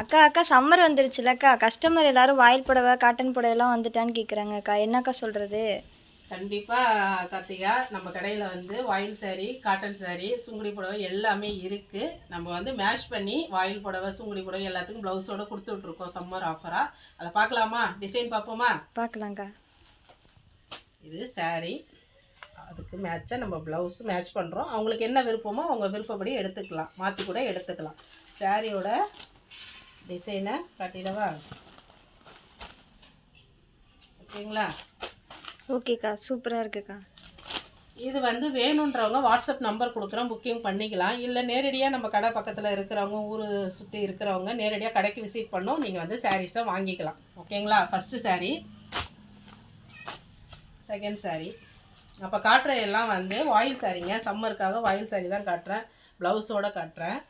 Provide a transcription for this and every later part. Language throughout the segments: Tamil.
அக்கா அக்கா சம்மர் வந்துருச்சுலக்கா, கஸ்டமர் எல்லாரும் வாயில் புடவை காட்டன் புடவைலாம் வந்துட்டான்னு கேட்குறாங்க அக்கா, என்னக்கா சொல்கிறது? கண்டிப்பாக கார்த்திகா, நம்ம கடையில் வந்து வாயில் சாரீ, காட்டன் சாரீ, சுங்குடி புடவை எல்லாமே இருக்குது. நம்ம வந்து மேட்ச் பண்ணி வாயில் புடவை, சுங்குடி புடவை எல்லாத்துக்கும் ப்ளவுஸோடு கொடுத்து விட்ருக்கோம் சம்மர் ஆஃபராக. அதை பார்க்கலாமா? டிசைன் பார்ப்போமா? பார்க்கலாங்க்கா. இது சாரீ, அதுக்கு மேட்சாக நம்ம ப்ளவுஸு மேட்ச் பண்ணுறோம். அவங்களுக்கு என்ன விருப்பமோ அவங்க விருப்பப்படி எடுத்துக்கலாம், மாற்றி கூட எடுத்துக்கலாம். சாரியோட டிசைனை காட்டிடவா? ஓகேங்களா? ஓகேக்கா, சூப்பராக இருக்குக்கா. இது வந்து வேணுன்றவங்க வாட்ஸ்அப் நம்பர் கொடுக்குறோம், புக்கிங் பண்ணிக்கலாம். இல்லை நேரடியாக நம்ம கடை பக்கத்தில் இருக்கிறவங்க, ஊர் சுற்றி இருக்கிறவங்க நேரடியாக கடைக்கு விசிட் பண்ணோம், நீங்கள் வந்து சாரீஸை வாங்கிக்கலாம். ஓகேங்களா? First sari, second sari. அப்போ காட்டுற எல்லாம் வந்து வாயில் சாரீங்க. சம்மருக்காக வாயில் சாரீ தான் காட்டுறேன், ப்ளவுஸோடு காட்டுறேன்.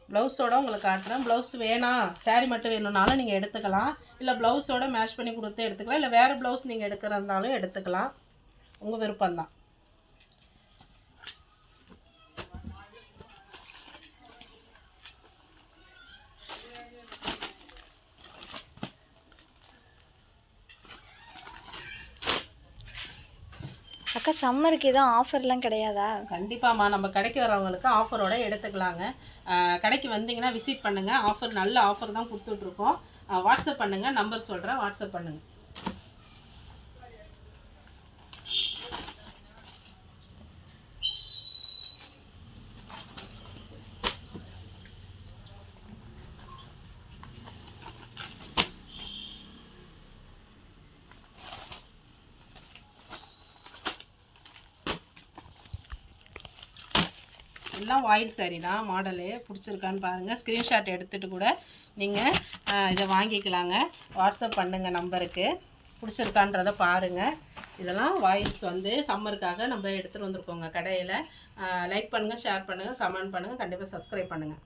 ப்ளவுஸோடு உங்களுக்கு காட்டுறேன். ப்ளவுஸ் வேணாம், சாரீ மட்டும் வேணும்னாலும் நீங்கள் எடுத்துக்கலாம். இல்லை ப்ளவுஸோடு மேட்ச் பண்ணி கொடுத்து எடுத்துக்கலாம். இல்லை வேறு ப்ளவுஸ் நீங்கள் எடுக்கிறதாலும் எடுத்துக்கலாம், உங்கள் விருப்பம்தான். அக்கா சம்மருக்கு எதுவும் ஆஃபர்லாம் கிடையாதா? கண்டிப்பாம்மா, நம்ம கடைக்கு வரவங்களுக்கு ஆஃபரோடு எடுத்துக்கலாங்க. கடைக்கு வந்தீங்கன்னா விசிட் பண்ணுங்கள், ஆஃபர் நல்ல ஆஃபர் தான் கொடுத்துட்ருக்கோம். வாட்ஸ்அப் பண்ணுங்கள், நம்பர் சொல்கிறேன், வாட்ஸ்அப் பண்ணுங்கள். எல்லாம் வாயில் சாரீ தான். மாடலு பிடிச்சிருக்கான்னு பாருங்கள், ஸ்க்ரீன்ஷாட் எடுத்துகிட்டு கூட நீங்கள் இதை வாங்கிக்கலாங்க. வாட்ஸ்அப் பண்ணுங்கள் நம்பருக்கு, பிடிச்சிருக்கான்றதை பாருங்கள். இதெல்லாம் வாயில்ஸ் வந்து சம்மருக்காக நம்ம எடுத்துகிட்டு வந்திருக்கோங்க கடையில். லைக் பண்ணுங்கள், ஷேர் பண்ணுங்கள், கமெண்ட் பண்ணுங்கள், கண்டிப்பாக சப்ஸ்கிரைப் பண்ணுங்கள்.